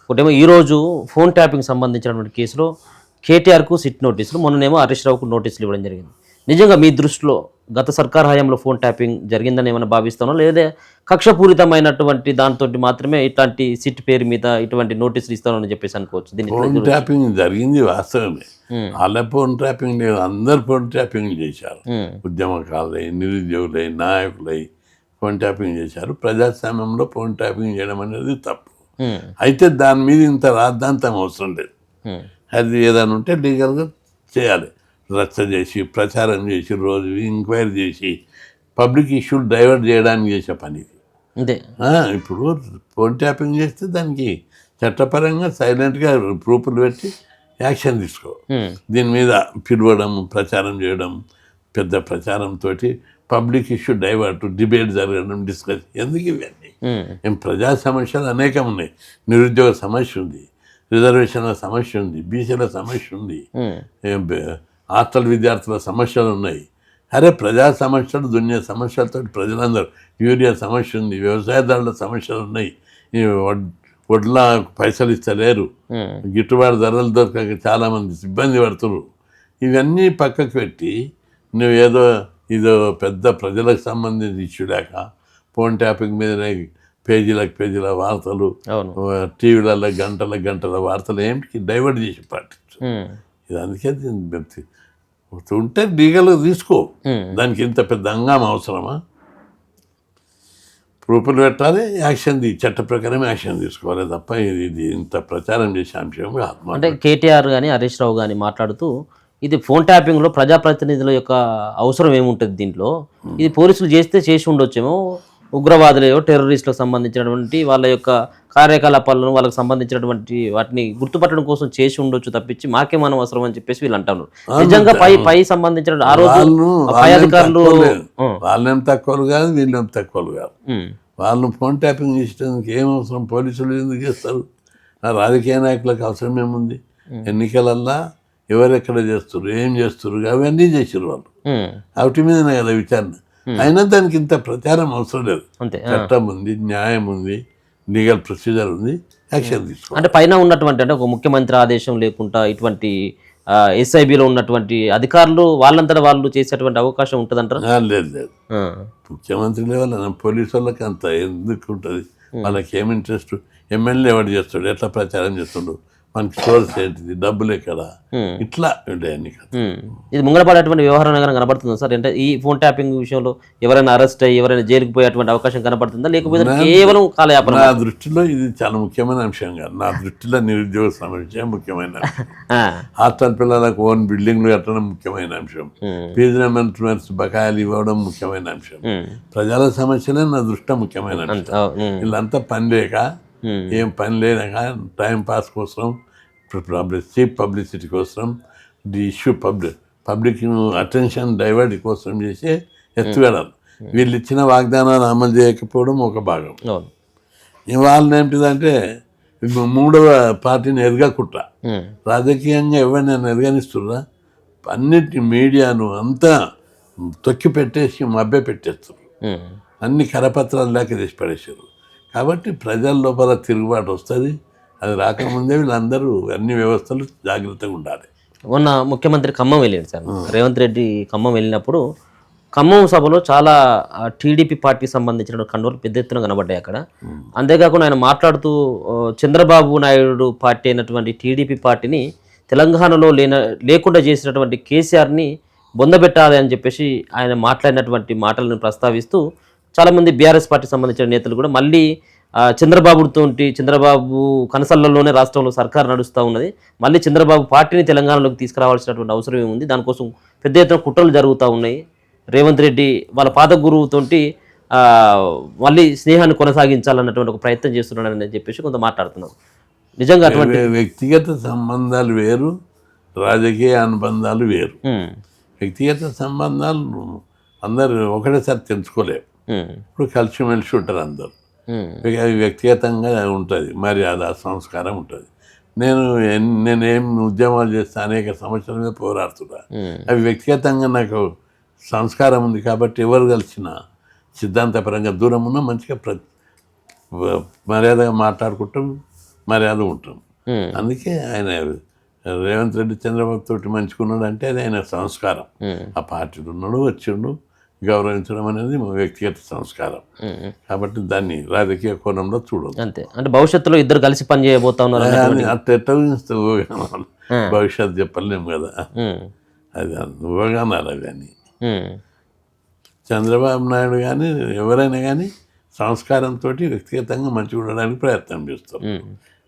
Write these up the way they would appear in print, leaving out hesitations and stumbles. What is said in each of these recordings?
ఒకటేమో ఈరోజు phone tapping సంబంధించినటువంటి కేసులో కేటీఆర్కు సిట్ నోటీసులు, మొన్ననేమో హరీష్ రావుకు నోటీసులు ఇవ్వడం జరిగింది. నిజంగా మీ దృష్టిలో గత సర్కార్ హయాంలో ఫోన్ ట్యాపింగ్ జరిగిందని ఏమైనా భావిస్తానో, లేదా కక్షపూరితమైనటువంటి దాంతో మాత్రమే ఇట్లాంటి సిట్ పేరు మీద ఇటువంటి నోటీసులు ఇస్తానని చెప్పేసి అనుకోవచ్చు? దీన్ని ఫోన్ ట్యాపింగ్ జరిగింది వాస్తవమే. వాళ్ళ ఫోన్ ట్యాపింగ్ లేదు, అందరు ఫోన్ ట్యాపింగ్ చేశారు. ఉద్యమకారులై, నిరుద్యోగులై, నాయకులై ఫోన్ ట్యాపింగ్ చేశారు. ప్రజాస్వామ్యంలో ఫోన్ ట్యాపింగ్ చేయడం అనేది తప్పు. అయితే దాని మీద ఇంత రాద్ధాంతం అవసరం లేదు. అది ఏదైనా ఉంటే లీగల్గా చేయాలి. రచ్చ చేసి, ప్రచారం చేసి, రోజు ఎంక్వైరీ చేసి, పబ్లిక్ ఇష్యూలు డైవర్ట్ చేయడానికి చేసే పని ఇది. అంతే. ఇప్పుడు ఫోన్ ట్యాపింగ్ చేస్తే దానికి చట్టపరంగా సైలెంట్గా ప్రూఫ్లు పెట్టి యాక్షన్ తీసుకో. దీని మీద పిలవడం, ప్రచారం చేయడం, పెద్ద ప్రచారంతో పబ్లిక్ ఇష్యూ డైవర్ట్, డిబేట్ జరగడం, డిస్కస్, ఎందుకు ఇవన్నీ? ప్రజా సమస్యలు అనేకం ఉన్నాయి. నిరుద్యోగ సమస్య ఉంది, రిజర్వేషన్ల సమస్య ఉంది, బీసీల సమస్య ఉంది, హాస్టల్ విద్యార్థుల సమస్యలు ఉన్నాయి. అరే ప్రజా సమస్యలు, దునియా సమస్యలతో ప్రజలందరూ, యూరియా సమస్య ఉంది, వ్యవసాయదారుల సమస్యలు ఉన్నాయి, వడ్ల పైసలు ఇస్తలేరు, గిట్టుబాటు ధరలు దొరకక చాలామంది ఇబ్బంది పడుతున్నారు. ఇవన్నీ పక్కకు పెట్టి నువ్వేదో ఇదో పెద్ద ప్రజలకు సంబంధించి ఇచ్చుడాక ఫోన్ ట్యాపింగ్ మీదనే పేజీల వార్తలు, టీవీలలో గంటల వార్తలు ఏమిటి డైవర్ట్ చేసి పాటించు. ఇది అందుకే ఉంటే లీగల్గా తీసుకో. దానికి ఇంత పెద్ద హంగామా అవసరమా? ప్రూఫ్లు పెట్టాలి, యాక్షన్ చట్ట ప్రకారం యాక్షన్ తీసుకోవాలి తప్ప ఇది ఇంత ప్రచారం చేసే అంశం కాదు. అంటే కేటీఆర్ కానీ హరీష్ రావు కానీ మాట్లాడుతూ ఇది ఫోన్ ట్యాపింగ్లో ప్రజాప్రతినిధుల యొక్క అవసరం ఏముంటుంది దీంట్లో, ఇది పోలీసులు చేసి ఉండొచ్చేమో, ఉగ్రవాదులు, టెర్రరిస్టులకు సంబంధించినటువంటి వాళ్ళ యొక్క కార్యకలాపాలను, వాళ్ళకి సంబంధించినటువంటి వాటిని గుర్తుపట్టడం కోసం చేసి ఉండొచ్చు తప్పించి మాకేమనం అవసరం అని చెప్పేసి వీళ్ళు అంటారు. నిజంగా పై సంబంధించిన ఆ రోజు పై అధికారులు వాళ్ళేం తక్కువలు కాదు, వీళ్ళేం తక్కువలు కాదు. వాళ్ళు ఫోన్ ట్యాపింగ్ చేసేందుకు ఏం అవసరం? పోలీసులు ఎందుకు చేస్తారు? రాజకీయ నాయకులకు అవసరం ఏముంది? ఎన్నికలల్లా ఎవరెక్కడ చేస్తారు, ఏం చేస్తారు, అవన్నీ చేసారు వాళ్ళు. వాటి మీదనే కదా విచారణ. అయినా దానికి ఇంత ప్రచారం అవసరం లేదు. చట్టం ఉంది, న్యాయం ఉంది, లీగల్ ప్రొసీజర్ ఉంది, యాక్షన్ తీసుకో. అంటే పైన ఉన్నటువంటి, అంటే ఒక ముఖ్యమంత్రి ఆదేశం లేకుండా ఇటువంటి ఎస్ఐబిలో ఉన్నటువంటి అధికారులు వాళ్ళంతా వాళ్ళు చేసేటువంటి అవకాశం ఉంటుంది అంటారు? లేదు. ముఖ్యమంత్రి లెవెల్ పోలీసు వాళ్ళకి అంత ఎందుకు ఉంటుంది? వాళ్ళకి ఏమి ఇంట్రెస్ట్? ఎమ్మెల్యే ఎవరు చేస్తాడు, ఎట్లా ప్రచారం చేస్తాడు, మనకి సోర్స్ ఏంటిది, డబ్బులు ఎక్కడ, ఇట్లా ఉంటాయన్ని. ఇది ముంగడపడేటువంటి వ్యవహారం కనబడుతుందా సార్? అంటే ఈ ఫోన్ ట్యాపింగ్ విషయంలో ఎవరైనా అరెస్ట్ అయ్యి ఎవరైనా జైలుకి పోయేటువంటి అవకాశం కనబడుతుందా, లేకపోతే కేవలం కాలయాపన? నా దృష్టిలో ఇది చాలా ముఖ్యమైన అంశం కాదు. నా దృష్టిలో నిరుద్యోగ సమస్య ముఖ్యమైన అంశం, హాస్టల్ పిల్లలకు ఓన్ బిల్డింగ్లు కట్టడం ముఖ్యమైన అంశం, ఫీజు రియంబర్స్మెంట్స్ బకాయిలు ఇవ్వడం ముఖ్యమైన అంశం, ప్రజల సమస్యలే నా దృష్టి ముఖ్యమైన అంశం. వీళ్ళంతా పని లేక, ఏం పని లేక టైం పాస్ కోసం, చీప్ పబ్లిసిటీ కోసం, the issue public attention divert కోసం చేసే ఎత్తుగడలు. వీళ్ళు ఇచ్చిన వాగ్దానాలు అమలు చేయకపోవడం ఒక భాగం. వాళ్ళని ఏంటిదంటే మూడవ పార్టీని ఎరగకుట్ర, రాజకీయంగా ఎవరినైనా ఎరగనిస్తుర్రా, అన్నిటి మీడియాను అంతా తొక్కి పెట్టేసి మభ్య పెట్టేస్తారు. అన్ని కరపత్రాలు లేక తీసి పడేసారు. కాబట్టి ప్రజల లోపల తిరుగుబాటు వస్తుంది. అది రాకముందే వీళ్ళందరూ అన్ని వ్యవస్థలు జాగ్రత్తగా ఉండాలి. మొన్న ముఖ్యమంత్రి ఖమ్మం వెళ్ళాడు సార్, రేవంత్ రెడ్డి ఖమ్మం వెళ్ళినప్పుడు ఖమ్మం సభలో చాలా టీడీపీ పార్టీకి సంబంధించిన కండువలు పెద్ద ఎత్తున కనబడ్డాయి అక్కడ. అంతేకాకుండా ఆయన మాట్లాడుతూ చంద్రబాబు నాయుడు పార్టీ అయినటువంటి టీడీపీ పార్టీని తెలంగాణలో లేకుండా చేసినటువంటి కేసీఆర్ని బొందబెట్టాలి అని చెప్పేసి ఆయన మాట్లాడినటువంటి మాటలను ప్రస్తావిస్తూ చాలామంది బీఆర్ఎస్ పార్టీకి సంబంధించిన నేతలు కూడా మళ్ళీ చంద్రబాబు కనసల్లలోనే రాష్ట్రంలో సర్కారు నడుస్తూ ఉన్నది, మళ్ళీ చంద్రబాబు పార్టీని తెలంగాణలోకి తీసుకురావాల్సినటువంటి అవసరం ఏముంది, దానికోసం పెద్ద ఎత్తున కుట్రలు జరుగుతూ ఉన్నాయి, రేవంత్ రెడ్డి వాళ్ళ పాత గురువుతోటి మళ్ళీ స్నేహాన్ని కొనసాగించాలన్నటువంటి ఒక ప్రయత్నం చేస్తున్నాడని చెప్పేసి కొంత మాట్లాడుతున్నాం. నిజంగా అటువంటి వ్యక్తిగత సంబంధాలు వేరు, రాజకీయ అనుబంధాలు వేరు. వ్యక్తిగత సంబంధాలు అందరు ఒకటేసారి తెలుసుకోలేరు. ఇప్పుడు కలిసిమెలిసి ఉంటారు అందరు, అవి వ్యక్తిగతంగా ఉంటుంది, మరి అది ఆ సంస్కారం ఉంటుంది. నేనేం ఉద్యమాలు చేస్తే అనేక సమస్యల మీద పోరాడుతున్నా, అవి వ్యక్తిగతంగా నాకు సంస్కారం ఉంది కాబట్టి ఎవరు కలిసిన సిద్ధాంతపరంగా దూరం ఉన్నా మంచిగా మర్యాదగా మాట్లాడుకుంటాం, మర్యాద ఉంటుంది. అందుకే ఆయన రేవంత్ రెడ్డి చంద్రబాబు తోటి మంచుకున్నాడు అంటే అది ఆయన సంస్కారం. ఆ పార్టీలో ఉన్నాడు, వచ్చిండు, గౌరవించడం అనేది మా వ్యక్తిగత సంస్కారం. కాబట్టి దాన్ని రాజకీయ కోణంలో చూడదు. అంతే. అంటే భవిష్యత్తులో ఇద్దరు కలిసి పని చేయబోతా ఉన్నారు. అట్ట భవిష్యత్తు చెప్పలేము కదా, అది ఊహగానాలు అవి అని. చంద్రబాబు నాయుడు కానీ ఎవరైనా కానీ సంస్కారంతో వ్యక్తిగతంగా మంచిగా ఉండడానికి ప్రయత్నం చేస్తారు.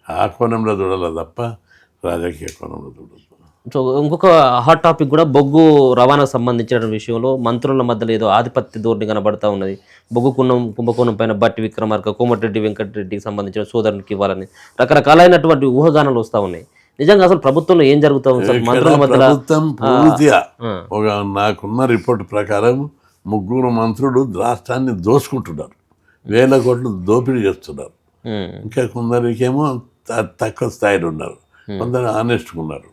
ఆ కోణంలో చూడాలి తప్ప రాజకీయ కోణంలో చూడదు. సో ఇంకొక హాట్ టాపిక్ కూడా బొగ్గు రవాణాకు సంబంధించిన విషయంలో మంత్రుల మధ్యలో ఏదో ఆధిపత్య ధోరణి కనబడతా ఉన్నది. బొగ్గు కుంభకోణం పైన బట్టి విక్రమార్క, కోమటిరెడ్డి వెంకటరెడ్డికి సంబంధించిన సోదరునికి ఇవ్వాలని రకరకాలైనటువంటి ఊహాగానాలు వస్తూ ఉన్నాయి. నిజంగా అసలు ప్రభుత్వంలో ఏం జరుగుతూ ఉంది? ప్రభుత్వం పూర్తిగా ఒక నాకున్న రిపోర్ట్ ప్రకారం 3 మంత్రులు రాష్ట్రాన్ని దోసుకుంటున్నారు, 1000 కోట్లు దోపిడీ చేస్తున్నారు. ఇంకా కొందరికేమో తక్కువ స్థాయిలో ఉన్నారు, కొందరు ఆనెస్ట్గా ఉన్నారు.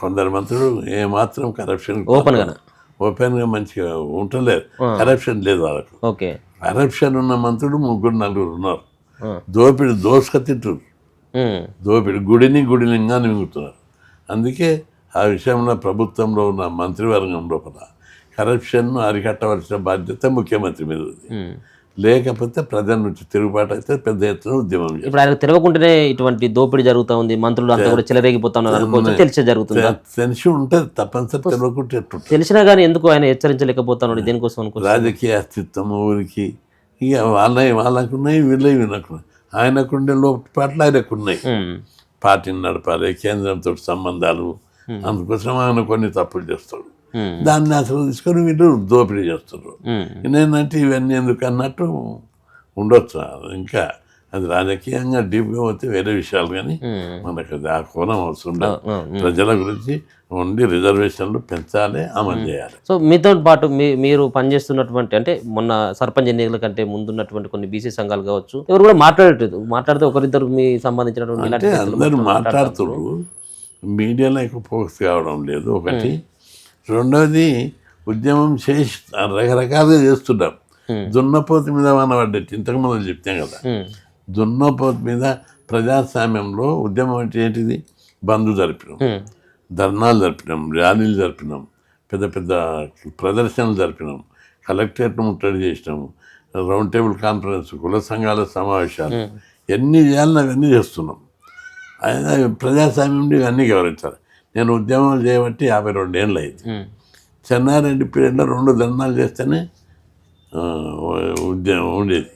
కొందరు మంత్రులు ఏమాత్రం కరప్షన్ ఓపెన్గా మంచిగా ఉండలేదు, కరప్షన్ లేదు వాళ్ళకు. కరప్షన్ ఉన్న మంత్రులు 3-4 ఉన్నారు. దోపిడి దోసుక తింటారు, దోపిడి గుడి లింగాన్ని మింగుతున్నారు. అందుకే ఆ విషయంలో ప్రభుత్వంలో ఉన్న మంత్రివర్గం లోపల కరప్షన్ను అరికట్టవలసిన బాధ్యత ముఖ్యమంత్రి మీద ఉంది. లేకపోతే ప్రజల నుంచి తిరుగుబాటు అయితే పెద్ద ఎత్తున ఉద్యమం. ఇప్పుడు ఆయన తిరగకుండానే ఇటువంటి దోపిడీ జరుగుతూ ఉంది, మంత్రులు అంతా కూడా చెలరేగిపోతా ఉన్నారు అనుకోవచ్చు. తెలిసే జరుగుతుంది, తెలిసి ఉంటుంది, తప్పనిసరి తెలియకుంటే తెలిసినా కానీ ఎందుకు ఆయన హెచ్చరించలేకపోతున్నాడు? దేనికోసం అనుకో రాజకీయ అస్తిత్వం ఊరికి ఇక వాళ్ళకున్నాయి, వీళ్ళవి వీళ్ళకున్నాయి. ఆయనకుండే లోటుపాట్లు ఆయనకున్నాయి. పార్టీని నడపాలి, కేంద్రంతో సంబంధాలు, అందుకోసం ఆయన కొన్ని తప్పులు చేస్తాడు. దాన్ని అసలు తీసుకొని వీళ్ళు దోపిడీ చేస్తారు. నేనంటే ఇవన్నీ ఎందుకు అన్నట్టు ఉండొచ్చు. ఇంకా అది రాజకీయంగా డీప్గా పోతే వేరే విషయాలు, కానీ మనకు అది ఆ కోణం అవసరం లేదు. ప్రజల గురించి ఉండి రిజర్వేషన్లు పెంచాలి, అమలు చేయాలి. సో మీతో పాటు మీరు పనిచేస్తున్నటువంటి, అంటే మొన్న సర్పంచ్ ఎన్నికల కంటే ముందున్నటువంటి కొన్ని బీసీ సంఘాలు కావచ్చు, ఎవరు కూడా మాట్లాడితే ఒకరిద్దరు మీ సంబంధించినటువంటి అందరూ మాట్లాడుతున్నారు. మీడియాలో ఎక్కువ ఫోకస్ కావడం లేదు ఒకటి. రెండవది ఉద్యమం చేసి రకరకాలుగా చేస్తున్నాం. దున్నపోతు మీద మనబడ్డట్టు ఇంతకుముందు చెప్తాం కదా, దున్నపోతు మీద ప్రజాస్వామ్యంలో ఉద్యమం అంటే ఏంటిది? బంధు జరిపినాం, ధర్నాలు జరిపినాం, ర్యాలీలు జరిపినాం, పెద్ద పెద్ద ప్రదర్శనలు జరిపినాం, కలెక్టరేట్ను ముట్టడి చేసినాము, రౌండ్ టేబుల్ కాన్ఫరెన్స్, కుల సంఘాల సమావేశాలు, ఎన్ని చేయాలని అవన్నీ చేస్తున్నాం. ప్రజాస్వామ్యం ఇవన్నీ గౌరవించాలి. నేను ఉద్యమాలు చేయబట్టి 52 ఏళ్ళు అయింది. చెన్నారెడ్డి పీరియడ్లో 2 ధర్నాలు చేస్తేనే ఉద్యమం ఉండేది.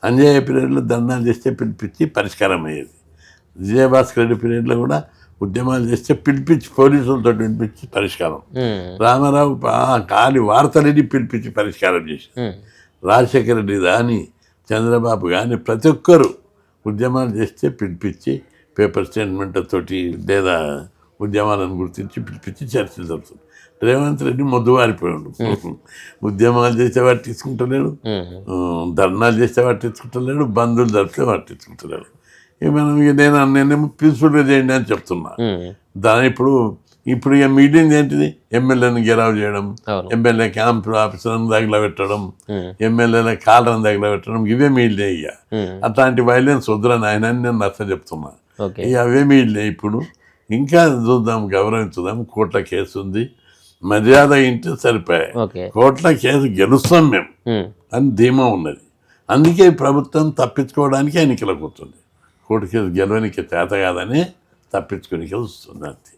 అంజయ్య పీరియడ్లో ధర్నాలు చేస్తే పిలిపించి పరిష్కారం అయ్యేది. విజయభాస్కర్ రెడ్డి పీరియడ్లో కూడా ఉద్యమాలు చేస్తే పిలిపించి పోలీసులతో పిలిపించి పరిష్కారం. రామారావు కాలి వార్తలని పిలిపించి పరిష్కారం చేసి, రాజశేఖర రెడ్డి కానీ చంద్రబాబు కానీ ప్రతి ఒక్కరు ఉద్యమాలు చేస్తే పిలిపించి పేపర్ స్టేట్మెంట్ తోటి లేదా ఉద్యమాలను గుర్తించి పిలిపించి చర్చలు జరుగుతుంది. రేవంత్ రెడ్డి మొద్దువారిపోయాడు. ఉద్యమాలు చేస్తే పట్టించుకుంటలేడు, ధర్నాలు చేస్తే పట్టించుకుంటలేడు, బంధువులు జరిపితే పట్టించుకుంటలేడు. ఇక నేనేమో పీస్ఫుల్గా చేయండి అని చెప్తున్నా. దాని ఇప్పుడు ఇక మీటింగ్ ఏంటిది? ఎమ్మెల్యేని గెరావ్ చేయడం, ఎమ్మెల్యే క్యాంప్ ఆఫీసర్ని తగిలబెట్టడం, ఎమ్మెల్యేల కాళ్ళని తగిలబెట్టడం, ఇవే మీడియా. ఇక అట్లాంటి వైలెన్స్ వద్దురని ఆయన నేను నచ్చ చెప్తున్నా. ఇక అవే మీడియా. ఇప్పుడు ఇంకా చూద్దాం, గౌరవించుదాం. కోర్టుల కేసు ఉంది, మర్యాద ఇంటే సరిపోయాయి. కోర్టుల కేసు గెలుస్తాం మేము అని ధీమా ఉన్నది. అందుకే ప్రభుత్వం తప్పించుకోవడానికి ఎన్నికలకు వస్తుంది. కోర్టు కేసు గెలవనికి చేత కాదని తప్పించుకోనికి వస్తుంది అంతే.